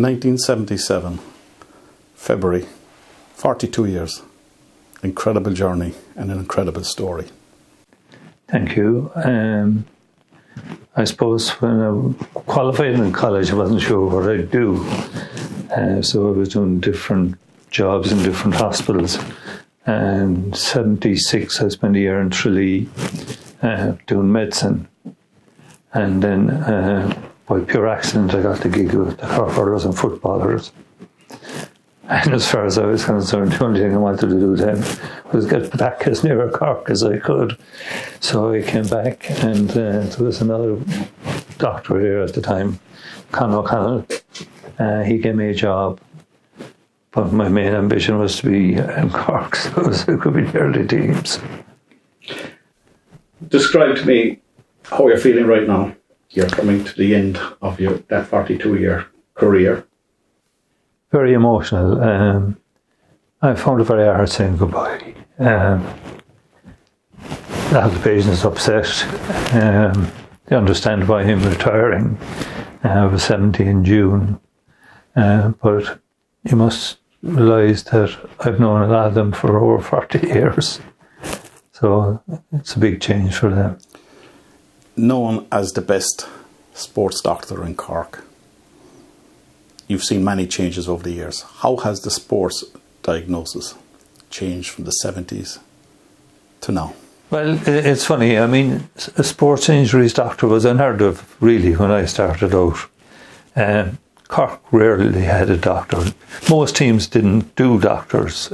1977, February, 42 years. Incredible journey and an incredible story. Thank you. I suppose when I qualified in college, I wasn't sure what I'd do. So I was doing different jobs in different hospitals. And 76, I spent a year in Tralee doing medicine. And then by pure accident, I got the gig with the Cork Hurlers and Footballers. And as far as I was concerned, the only thing I wanted to do then was get back as near Cork as I could. So I came back, and there was another doctor here at the time, Con O'Connell. He gave me a job, but my main ambition was to be in Cork, so it could be the early teams. Describe to me how you're feeling right now. You're coming to the end of that 42-year career. Very emotional. I found it very hard saying goodbye. A lot of the patients upset. They understand why I'm retiring. I was 70 in June. But you must realise that I've known a lot of them for over 40 years. So it's a big change for them. Known as the best sports doctor in Cork, you've seen many changes over the years. How has the sports diagnosis changed from the 70s to now? Well, it's funny. I mean, a sports injuries doctor was unheard of, really, when I started out. Cork rarely had a doctor. Most teams didn't do doctors.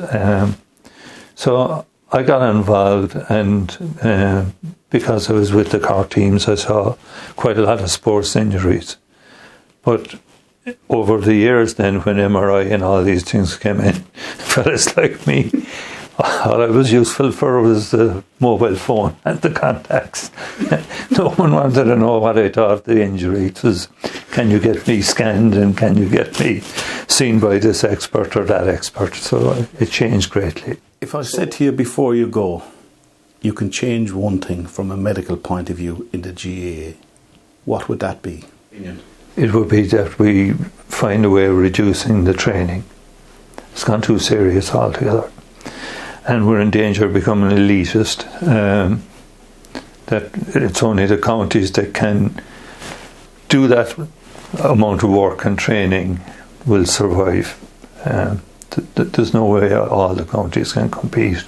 So I got involved, and because I was with the Cork teams, I saw quite a lot of sports injuries. But over the years then, when MRI and all these things came in, fellas like me, all I was useful for was the mobile phone and the contacts. No one wanted to know what I thought of the injury. It was, can you get me scanned and can you get me seen by this expert or that expert? So it changed greatly. If I said to you before you go, you can change one thing from a medical point of view in the GAA, what would that be? It would be that we find a way of reducing the training. It's gone too serious altogether. And we're in danger of becoming elitist. That it's only the counties that can do that amount of work and training will survive. There's no way all the counties can compete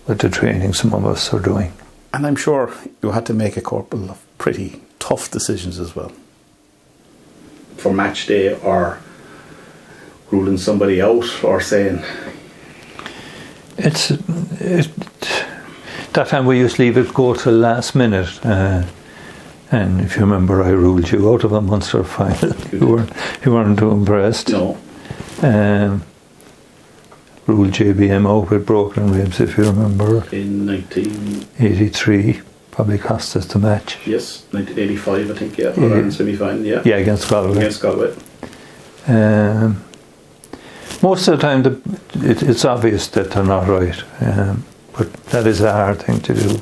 with the training some of us are doing. And I'm sure you had to make a couple of pretty tough decisions as well. For match day, or ruling somebody out, or saying... That time we used to leave it go to the last minute. And if you remember, I ruled you out of a Munster final. You weren't too impressed. No. Ruled JBM out with broken ribs, if you remember. In 1983, probably cost us the match. Yes, 1985, I think, yeah. In semi-final, yeah. Yeah, against Galway. Against Galway. Most of the time, it's obvious that they're not right. But that is a hard thing to do,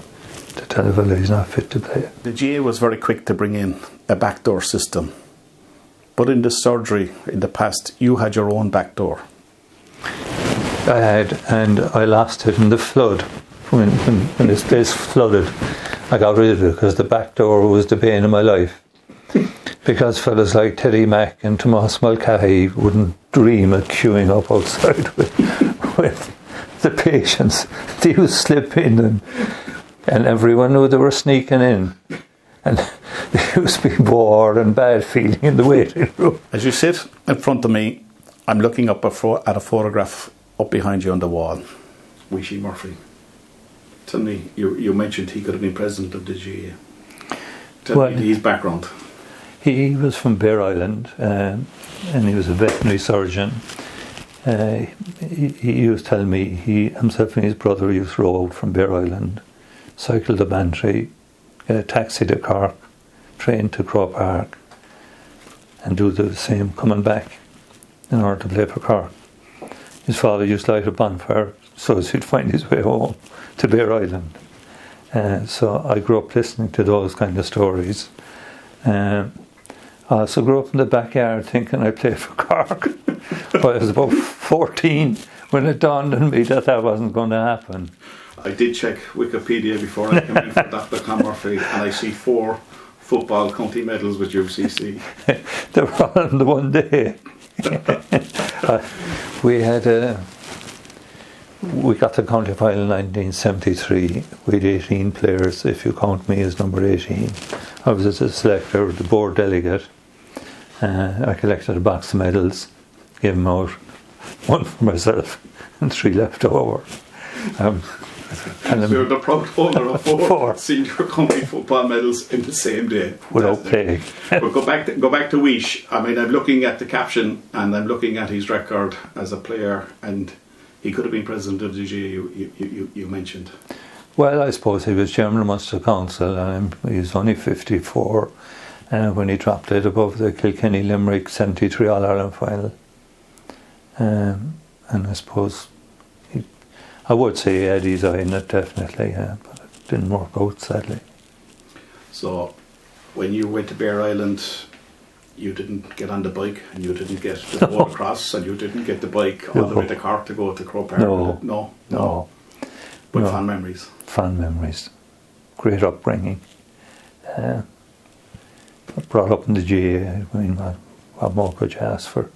to tell a fella he's not fit to play. The GA was very quick to bring in a backdoor system. But in the surgery in the past, you had your own backdoor. I had, and I lost it in the flood. When this place flooded, I got rid of it because the back door was the bane of my life. Because fellas like Teddy Mack and Tomas Mulcathy wouldn't dream of queuing up outside with the patients. They would slip in and everyone knew they were sneaking in. And there used to be bored and bad feeling in the waiting room. As you sit in front of me, I'm looking up at a photograph up behind you on the wall. Wishy Murphy. Tell me, you mentioned he could have been president of the GA. Tell me his background. He was from Bear Island, and he was a veterinary surgeon. He used to tell me he himself and his brother used to row out from Bear Island, cycle to Bantry, get a taxi to Cork, train to Croke Park, and do the same coming back in order to play for Cork. His father used to light a bonfire so as he'd find his way home to Bear Island. So I grew up listening to those kind of stories. I also grew up in the backyard thinking I'd play for Cork. But I was about 14 when it dawned on me that wasn't going to happen. I did check Wikipedia before I came in for Dr. Conmurphy, and I see 4 football county medals with UCC. They were all on the one day. We got the county final in 1973 with 18 players, if you count me as number 18. I was a selector, the board delegate. I collected a box of medals, gave them out, 1 for myself and 3 left over. So you're the proud holder of 4 senior county football medals in the same day. Without playing. But go back to Wish. I mean, I'm looking at the caption and I'm looking at his record as a player, and he could have been president of the GA you mentioned. Well, I suppose he was chairman of Munster Council, and he was only 54 when he dropped it above the Kilkenny Limerick 73 All-Ireland final. And I suppose I would say he had his eye in it, definitely, but it didn't work out, sadly. So, when you went to Bear Island, you didn't get on the bike, and you didn't get the boat across, and you didn't get the bike all the way to Cork to go to Croke Park? No. But fond memories. Fond memories. Great upbringing. Brought up in the GA, I mean, what more could you ask for?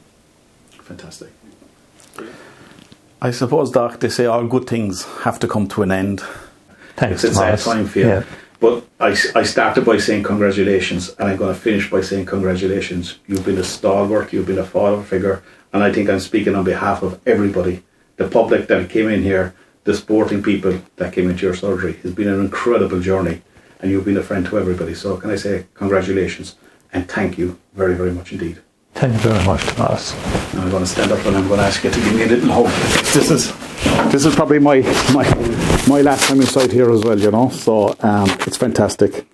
Fantastic. I suppose, Doc, they say all good things have to come to an end. Thanks, it's a time for you. Yeah. But I started by saying congratulations, and I'm going to finish by saying congratulations. You've been a stalwart, you've been a father figure, and I think I'm speaking on behalf of everybody. The public that came in here, the sporting people that came into your surgery. It's been an incredible journey, and you've been a friend to everybody. So can I say congratulations and thank you very, very much indeed. Thank you very much, Tomas. Now I'm going to stand up and I'm going to ask you to give me a little hug. This is probably my last time inside here as well, you know. So it's fantastic.